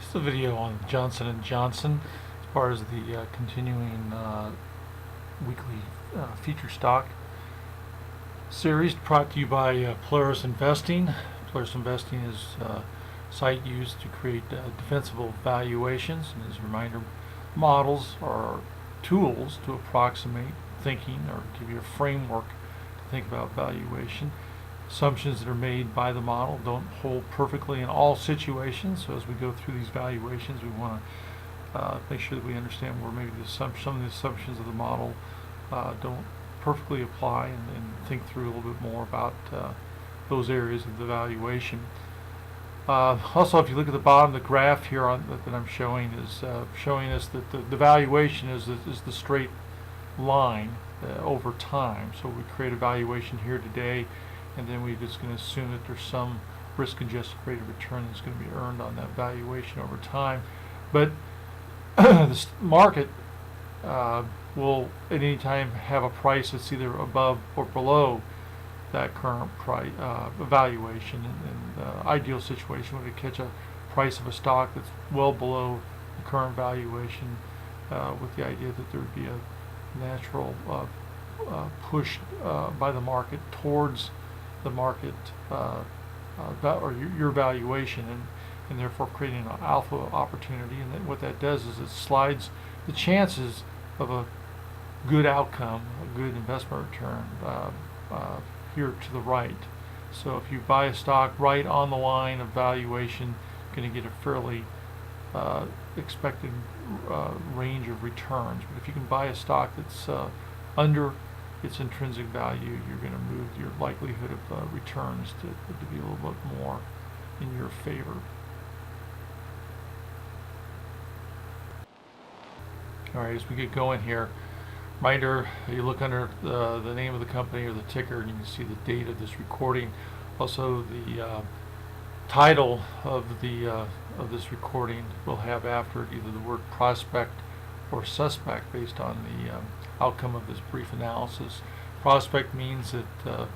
This is a video on Johnson & Johnson as far as the continuing weekly feature stock series, brought to you by Polaris Investing. Polaris Investing is a site used to create defensible valuations, and as a reminder, models are tools to approximate thinking or give you a framework to think about valuation. Assumptions that are made by the model don't hold perfectly in all situations, so as we go through these valuations, we want to make sure that we understand where maybe some of the assumptions of the model don't perfectly apply, and think through a little bit more about those areas of the valuation. Also, if you look at the bottom, the graph here that I'm showing is showing us that the valuation is the straight line over time. So we create a valuation here today, and then we're just going to assume that there's some risk-adjusted rate of return that's going to be earned on that valuation over time. But the market will at any time have a price that's either above or below that current price valuation. And the ideal situation would catch a price of a stock that's well below the current valuation, with the idea that there would be a natural push by the market towards the market or your valuation, and therefore creating an alpha opportunity. And then what that does is it slides the chances of a good outcome, a good investment return, here to the right. So if you buy a stock right on the line of valuation, you're going to get a fairly expected range of returns. But if you can buy a stock that's under its intrinsic value, you're going to move your likelihood of returns to be a little bit more in your favor. All right, as we get going here, reminder, you look under the name of the company or the ticker, and you can see the date of this recording. Also, the title of this recording will have after it either the word prospect or suspect based on the outcome of this brief analysis. Prospect means that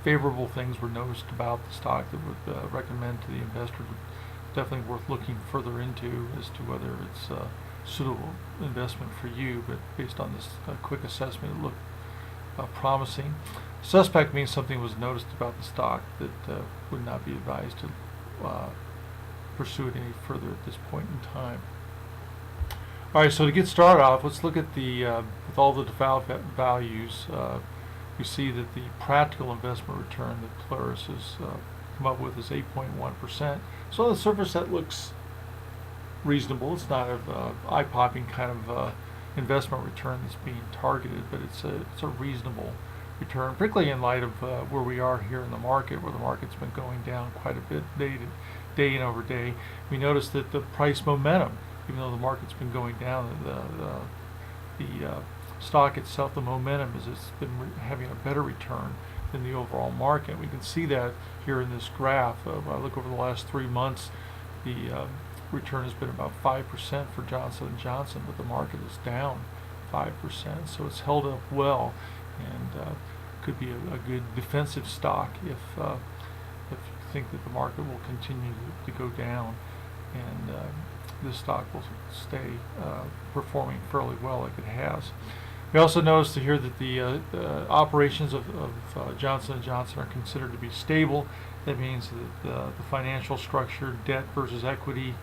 favorable things were noticed about the stock that would recommend to the investor definitely worth looking further into as to whether it's a suitable investment for you. But based on this quick assessment, it looked promising. Suspect means something was noticed about the stock that would not be advised to pursue it any further at this point in time. All right, so to get started off, let's look at the with all the default values. We see that the practical investment return that Polaris has come up with is 8.1%. So on the surface, that looks reasonable. It's not an eye-popping kind of investment return that's being targeted, but it's a reasonable return, particularly in light of where we are here in the market, where the market's been going down quite a bit day and over day. We notice that the price momentum, even though the market's been going down, the stock itself, the momentum is it's been having a better return than the overall market. We can see that here in this graph. If I look over the last 3 months, the return has been about 5% for Johnson & Johnson, but the market is down 5%. So it's held up well, and could be a good defensive stock if you think that the market will continue to go down, and this stock will stay performing fairly well like it has. We also noticed here that the operations of Johnson & Johnson are considered to be stable. That means that the financial structure, debt versus equity,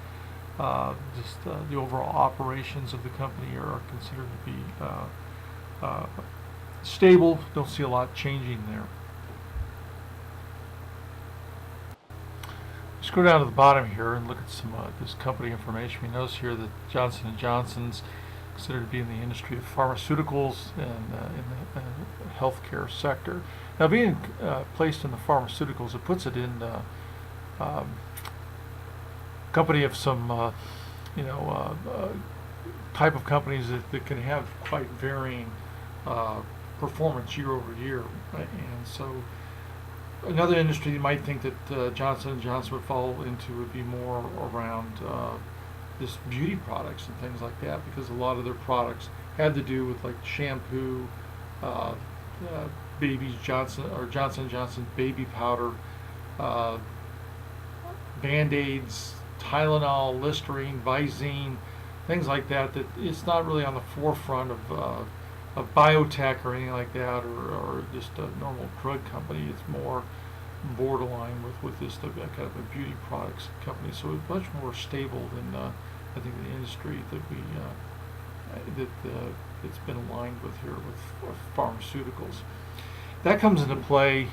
the overall operations of the company are considered to be stable. Don't see a lot changing there. Let's go down to the bottom here and look at some this company information. We notice here that Johnson & Johnson's considered to be in the industry of pharmaceuticals and in the healthcare sector. Now, being placed in the pharmaceuticals, it puts it in company of some type of companies that can have quite varying performance year over year, right? And so another industry you might think that Johnson & Johnson would fall into would be more around this beauty products and things like that, because a lot of their products had to do with like shampoo, baby's Johnson & Johnson baby powder, Band-Aids, Tylenol, Listerine, Visine, things like that, that it's not really on the forefront of biotech or anything like that, or just a normal drug company. It's more borderline with this kind of a beauty products company. So it's much more stable than I think the industry that it's been aligned with here with pharmaceuticals. That comes into play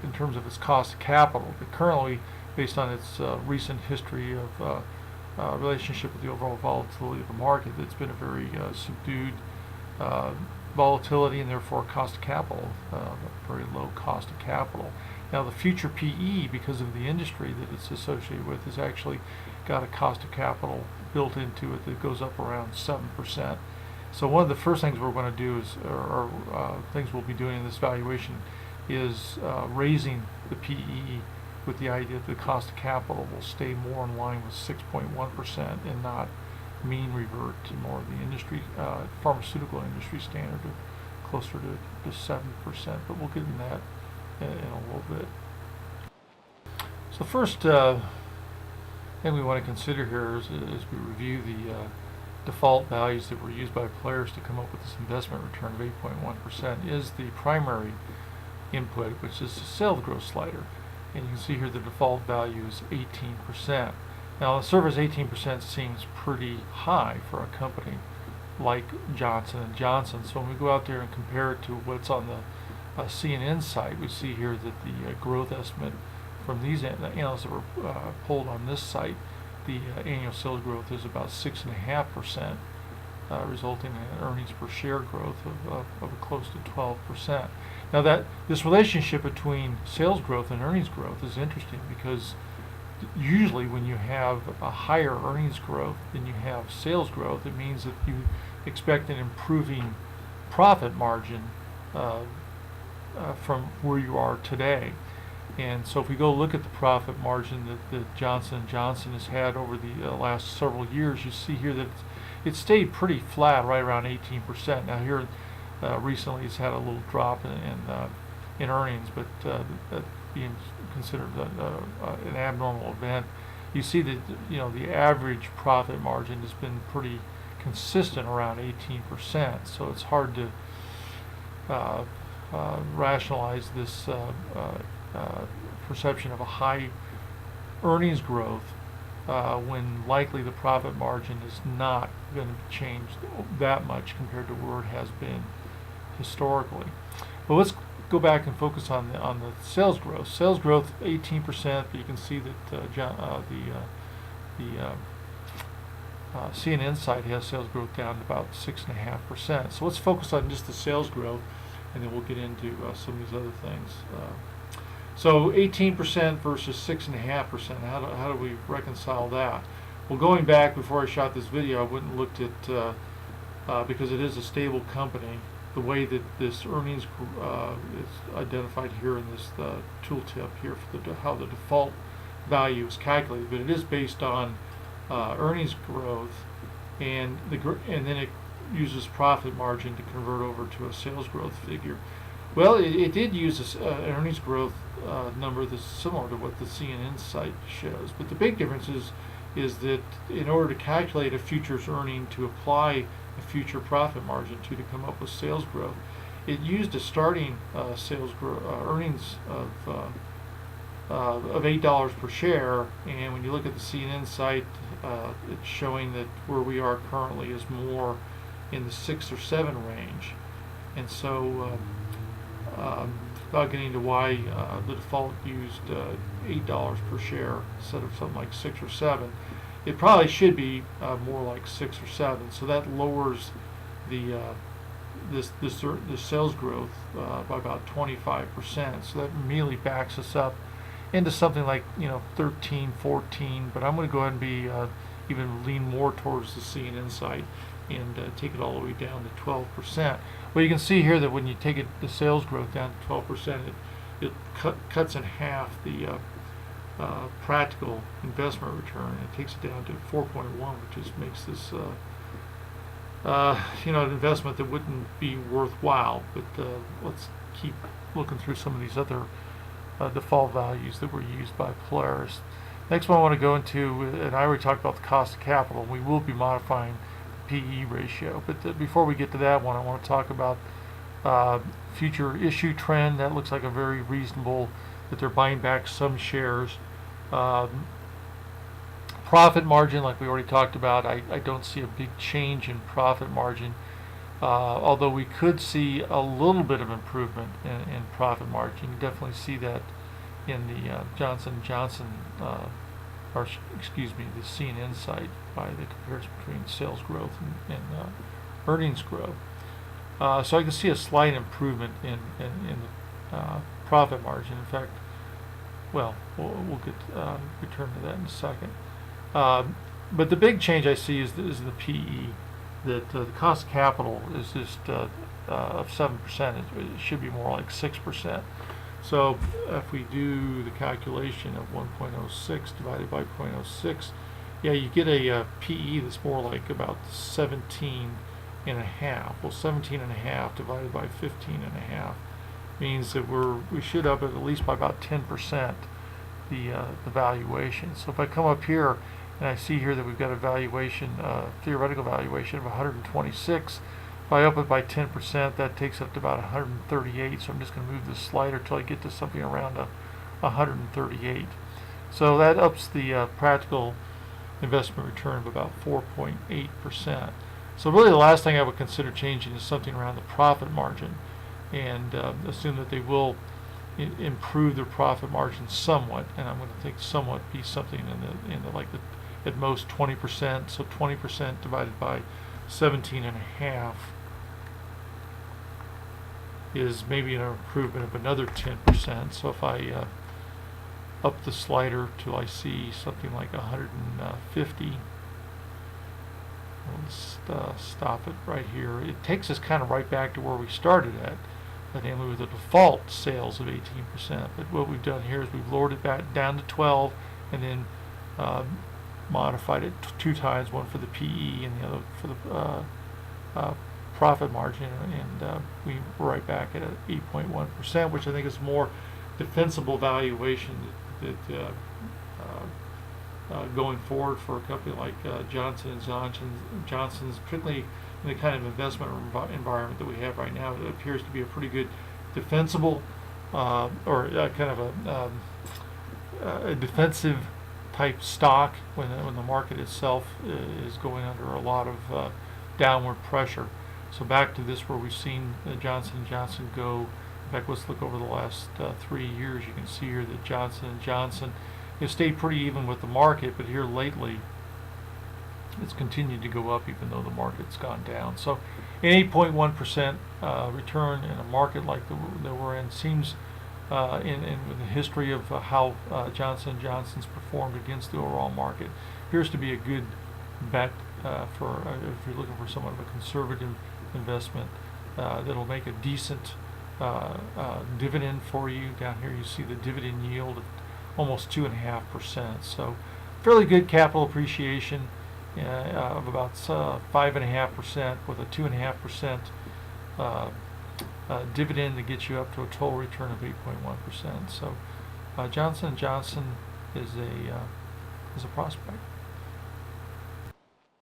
in terms of its cost of capital. But currently, based on its recent history of relationship with the overall volatility of the market, it's been a very subdued volatility and therefore cost of capital, very low cost of capital. Now the future PE, because of the industry that it's associated with, has actually got a cost of capital built into it that goes up around 7%. So one of the first things we're going to do is, or things we'll be doing in this valuation, is raising the PE with the idea that the cost of capital will stay more in line with 6.1% and not mean revert to more of the industry, pharmaceutical industry standard of closer to 7%. But we'll get into that in a little bit. So first thing we want to consider here is we review the default values that were used by Polaris to come up with this investment return of 8.1% is the primary input, which is the sales growth slider. And you can see here the default value is 18%. Now on the surface, 18% seems pretty high for a company like Johnson & Johnson. So when we go out there and compare it to what's on the CNN site, we see here that the growth estimate from these analysts that were pulled on this site, the annual sales growth is about 6.5%, resulting in an earnings per share growth of close to 12%. Now that this relationship between sales growth and earnings growth is interesting, because usually when you have a higher earnings growth than you have sales growth, it means that you expect an improving profit margin from where you are today. And so if we go look at the profit margin that Johnson & Johnson has had over the last several years, you see here that it's stayed pretty flat, right around 18%. Now here recently it's had a little drop in earnings, but that being considered an abnormal event. You see that the average profit margin has been pretty consistent around 18%. So it's hard to rationalize this perception of a high earnings growth when likely the profit margin is not going to change that much compared to where it has been historically. But let's go back and focus on the sales growth. Sales growth 18%, but you can see that the CNN site has sales growth down to about 6.5%. So let's focus on just the sales growth, and then we'll get into some of these other things. So 18% versus 6.5%. How do we reconcile that? Well, going back before I shot this video, I went and looked at because it is a stable company, the way that this earnings is identified here in this tooltip here for how the default value is calculated. But it is based on earnings growth, and then it uses profit margin to convert over to a sales growth figure. Well, it did use an earnings growth number that's similar to what the CNN site shows, but the big difference is that in order to calculate a future's earning to apply a future profit margin to come up with sales growth, it used a starting sales earnings of $8 per share, and when you look at the CNN site, it's showing that where we are currently is more in the 6 or 7 range. And so without getting into why the default used $8 per share instead of something like 6 or 7, it probably should be more like 6 or 7. So that lowers the the sales growth by about 25%. So that immediately backs us up into something like 13, 14. But I'm going to go ahead and be even lean more towards the CNN site and take it all the way down to 12%. Well, you can see here that when you take the sales growth down to 12%, it cuts in half the practical investment return. It takes it down to 4.1, which makes this an investment that wouldn't be worthwhile. But let's keep looking through some of these other default values that were used by Polaris. Next one I want to go into, and I already talked about the cost of capital. We will be modifying the PE ratio, but before we get to that one, I want to talk about future issue trend. That looks like a very reasonable, that they're buying back some shares. Um, Profit margin, like we already talked about, I don't see a big change in profit margin, although we could see a little bit of improvement in profit margin. You definitely see that in the Johnson & Johnson, excuse me, the CNN site by the comparison between sales growth and earnings growth. So I can see a slight improvement in the profit margin. In fact, well, we'll get return to that in a second. But the big change I see is the PE. That the cost of capital is just of 7%. It should be more like 6%. So if we do the calculation of 1.06 divided by 0.06, yeah, you get a PE that's more like about 17 and a half. Well, 17 and a half divided by 15 and a half means that we should up at least by about 10% the valuation. So if I come up here and I see here that we've got a valuation, theoretical valuation of 126. If I up it by 10%, that takes up to about 138. So I'm just going to move this slider till I get to something around 138. So that ups the practical investment return of about 4.8%. So really the last thing I would consider changing is something around the profit margin, and assume that they will improve their profit margin somewhat, and I'm going to think somewhat be something in the like the at most 20%. So 20% divided by 17 and a half is maybe an improvement of another 10%. So if I up the slider till I see something like 150, let's stop it right here. It takes us kind of right back to where we started at, namely with the default sales of 18%. But what we've done here is we've lowered it back down to 12, and then modified it two times, one for the PE and the other for the profit margin, and we were right back at 8.1%, which I think is more defensible valuation that going forward for a company like Johnson & Johnson's, particularly in the kind of investment environment that we have right now. It appears to be a pretty good defensible or kind of a defensive type stock when the market itself is going under a lot of downward pressure. So back to this, where we've seen Johnson & Johnson go. In fact, let's look over the last 3 years. You can see here that Johnson & Johnson has stayed pretty even with the market, but here lately it's continued to go up even though the market's gone down. So an 8.1% return in a market like that we're in seems in the history of how Johnson & Johnson's performed against the overall market, appears to be a good bet for if you're looking for somewhat of a conservative investment that'll make a decent dividend for you. Down here you see the dividend yield of almost 2.5%. So fairly good capital appreciation of about 5.5% with a 2.5% dividend that gets you up to a total return of 8.1%. So Johnson & Johnson is a prospect.